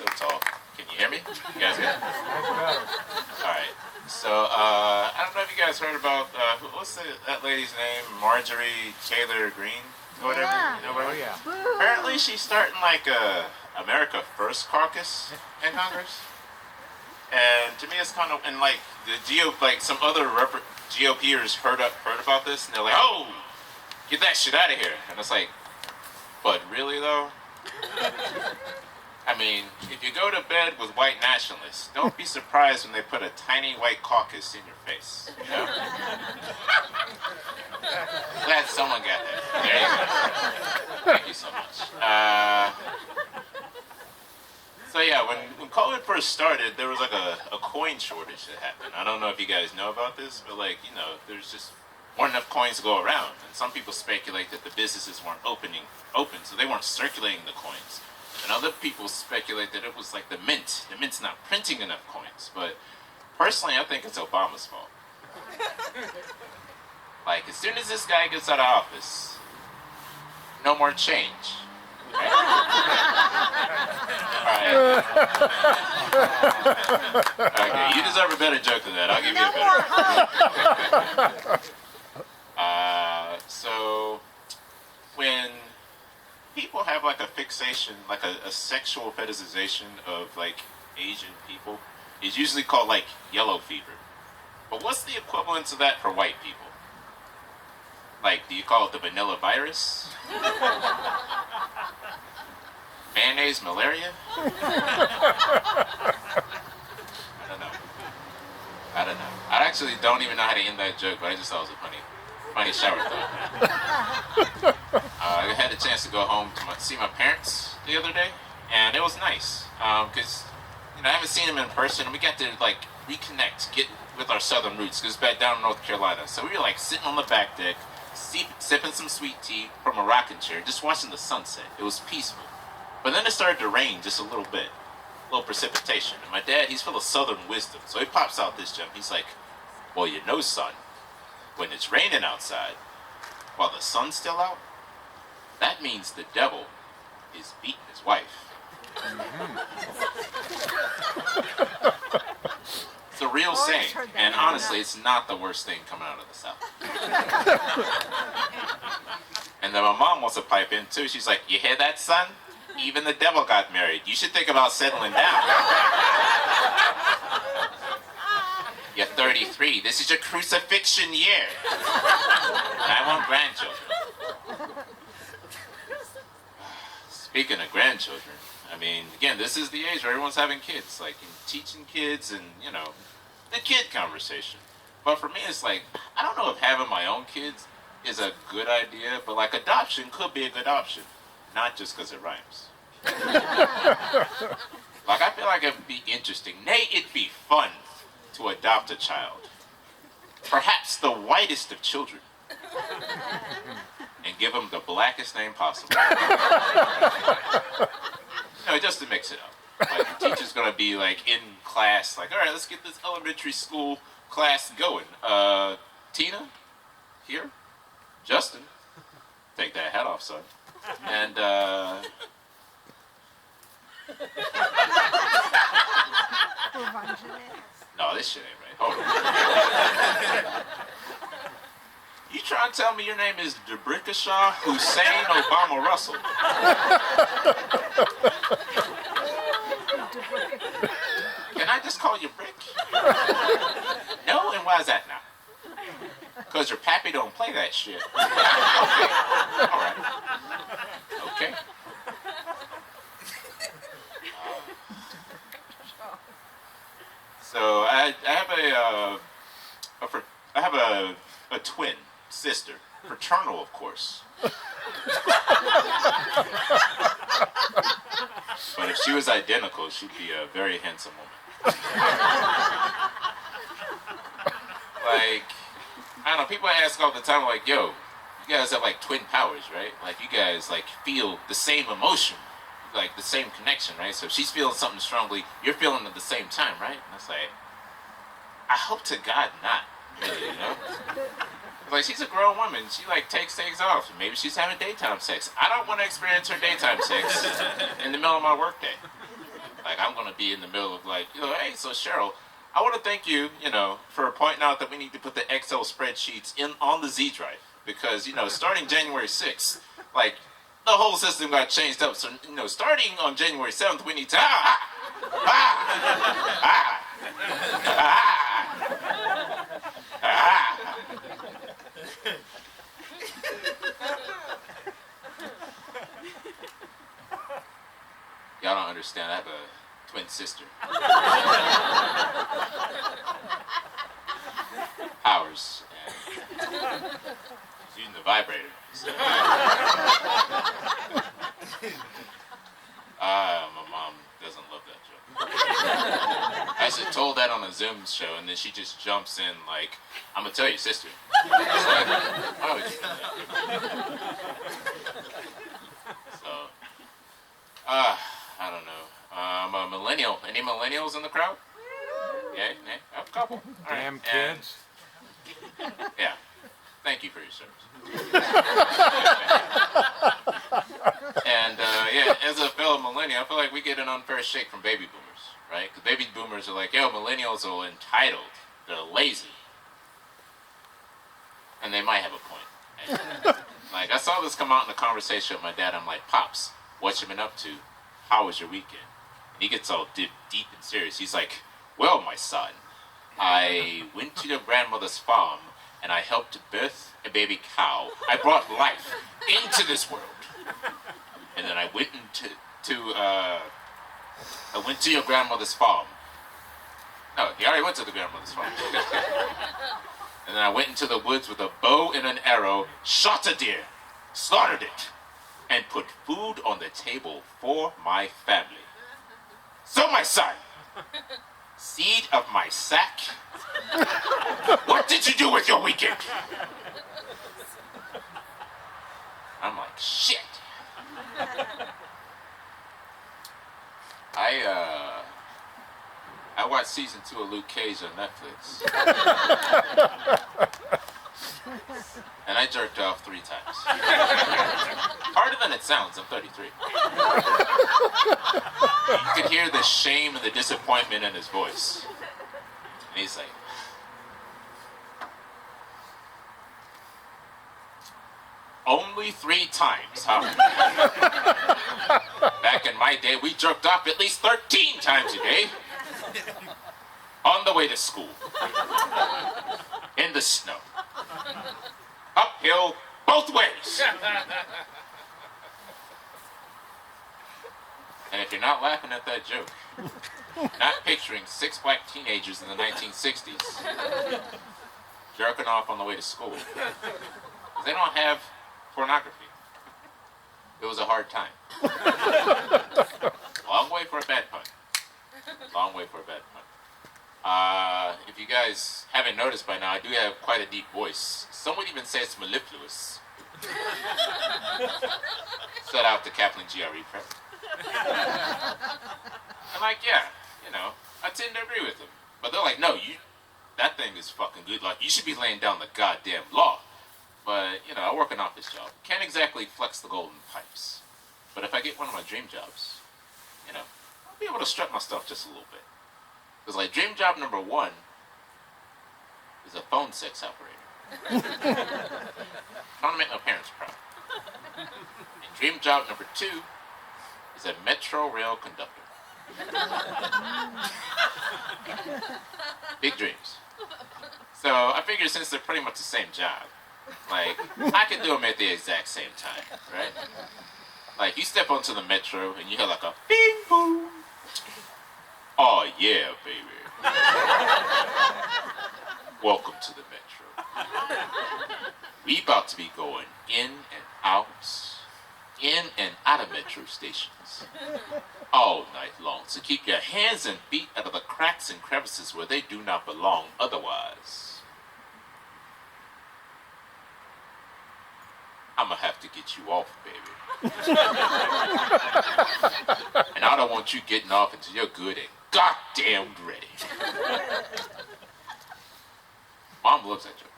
so tall. Can you hear me? You guys good? Alright. So, I don't know if you guys heard about, what's that lady's name? Marjorie Taylor Greene? Or whatever? Yeah. You know what I mean? Yeah. Apparently she's starting like a America First caucus in Congress. And to me it's kind of, and like the like some other GOPers heard about this and they're like, oh, get that shit out of here. And it's like, but really though? I mean, if you go to bed with white nationalists, don't be surprised when they put a tiny white caucus in your face. You know? Glad someone got that. There you go. Thank you so much. So yeah, when COVID first started, there was like a coin shortage that happened. I don't know if you guys know about this, but like, you know, there's just weren't enough coins to go around. And some people speculate that the businesses weren't open, so they weren't circulating the coins. And other people speculate that it was like the mint. The mint's not printing enough coins. But personally, I think it's Obama's fault. Like, as soon as this guy gets out of office, no more change. Right? Alright. Okay, you deserve a better joke than that. I'll give you a better. So, when people have like a fixation, like a sexual fetishization of like Asian people, it's usually called like yellow fever. But what's the equivalent to that for white people? Like, do you call it the vanilla virus? Mayonnaise malaria? I don't know. I actually don't even know how to end that joke, but I just thought it was a funny shower thought. I had a chance to go home to see my parents the other day, and it was nice because I haven't seen them in person, and we got to like reconnect, get with our southern roots. Because back down in North Carolina, so we were like sitting on the back deck, sipping some sweet tea from a rocking chair, just watching the sunset. It was peaceful. But then it started to rain just a little bit, a little precipitation. And my dad, he's full of southern wisdom, so he pops out this gem. He's like, "Well, you know, son, when it's raining outside, while the sun's still out, that means the devil is beating his wife." It's a real saying, and honestly, it's not the worst thing coming out of the South. And then my mom wants to pipe in too. She's like, "You hear that, son? Even the devil got married. You should think about settling down. You're 33. This is your crucifixion year. And I want grandchildren." Speaking of grandchildren, I mean, again, this is the age where everyone's having kids, like teaching kids and, the kid conversation. But for me, it's like, I don't know if having my own kids is a good idea, but like adoption could be a good option. Not just because it rhymes. Like, I feel like it'd be interesting. Nay, it'd be fun to adopt a child. Perhaps the whitest of children. And give them the blackest name possible. Just to mix it up. Like, the teacher's gonna be like in class, like, all right, let's get this elementary school class going. Tina, here. Justin, take that hat off, son. And no, this shit ain't right. Hold on. You trying to tell me your name is Debrickashaw Hussein Obama Russell? Can I just call you Brick? No, and why is that now? Because your pappy don't play that shit. Okay. All right. Okay. So I have a twin sister, fraternal, of course. But if she was identical, she'd be a very handsome woman. Like, I don't know, people ask all the time, like, yo, you guys have like twin powers, right? Like, you guys like feel the same emotion, like the same connection, right? So if she's feeling something strongly, you're feeling it at the same time, right? And it's like, I hope to God not, really, Like, she's a grown woman. She like takes things off. Maybe she's having daytime sex. I don't want to experience her daytime sex in the middle of my workday. Like, to be in the middle of like, hey, so Cheryl, I want to thank you, for pointing out that we need to put the Excel spreadsheets on the Z drive because, starting January 6th, like, the whole system got changed up. So, starting on January 7th, we need to Y'all don't understand. I have a twin sister. Ours. And she's using the vibrator. So. My mom doesn't love that joke. I actually told that on a Zoom show, and then she just jumps in like, I'm gonna tell your sister. It's like, why would you do that? So, I don't know. I'm a millennial. Any millennials in the crowd? Yeah, a couple. All right. Damn kids. Yeah. Thank you for your service. And as a fellow millennial, I feel like we get an unfair shake from baby boomers, right? Because baby boomers are like, yo, millennials are entitled. They're lazy. And they might have a point. Like, I saw this come out in a conversation with my dad. I'm like, Pops, what you been up to? How was your weekend? And he gets all deep and serious. He's like, well, my son, I went to your grandmother's farm and I helped to birth a baby cow. I brought life into this world. And then I went to your grandmother's farm. No, he already went to the grandmother's farm. And then I went into the woods with a bow and an arrow, shot a deer, slaughtered it, and put food on the table for my family. So, my son, seed of my sack, what did you do with your weekend? I'm like, shit. I watched season 2 of Luke Cage on Netflix. And I jerked off 3 times. Harder than it sounds, I'm 33. You could hear the shame and the disappointment in his voice. And he's like, only 3 times, huh? Back in my day, we jerked off at least 13 times a day. On the way to school. In the snow. Uphill both ways. And if you're not laughing at that joke, not picturing 6 black teenagers in the 1960s jerking off on the way to school. They don't have pornography. It was a hard time. Long way for a bad pun. Long way for a bad pun. If you guys haven't noticed by now, I do have quite a deep voice. Some would even say it's mellifluous. Shout out to Kaplan GRE Prep. I'm like, yeah, I tend to agree with them. But they're like, no, that thing is fucking good. Like, you should be laying down the goddamn law. But, I work an office job. Can't exactly flex the golden pipes. But if I get one of my dream jobs, I'll be able to strut my stuff just a little bit. Because, like, dream job number 1 is a phone sex operator. Trying to make my parents proud. And dream job number 2 is a metro rail conductor. Big dreams. So, I figure since they're pretty much the same job, like, I can do them at the exact same time, right? Like, you step onto the metro and you hear like a bing boom. Oh yeah, baby. Welcome to the metro. We about to be going in and out of metro stations all night long. So keep your hands and feet out of the cracks and crevices where they do not belong otherwise. I'm gonna have to get you off, baby. And I don't want you getting off until you're good and goddamn ready. Mom loves that joke.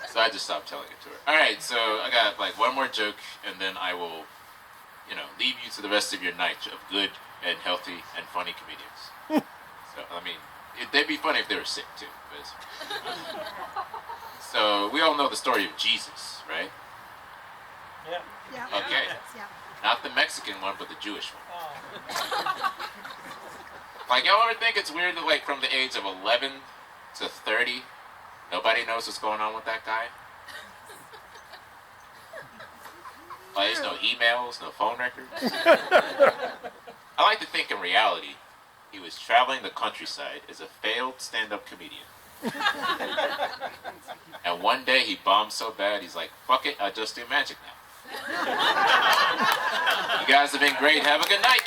So I just stopped telling it to her. Alright, so I got like one more joke and then I will, leave you to the rest of your night of good and healthy and funny comedians. So, I mean, they'd be funny if they were sick, too. So, we all know the story of Jesus, right? Yeah. Yeah. Okay. Yeah. Not the Mexican one, but the Jewish one. Oh. Like, y'all ever think it's weird that, like, from the age of 11 to 30, nobody knows what's going on with that guy? Like, there's no emails, no phone records. I like to think in reality, he was traveling the countryside as a failed stand-up comedian. And one day he bombed so bad, he's like, fuck it, I'll just do magic now. You guys have been great. Have a good night.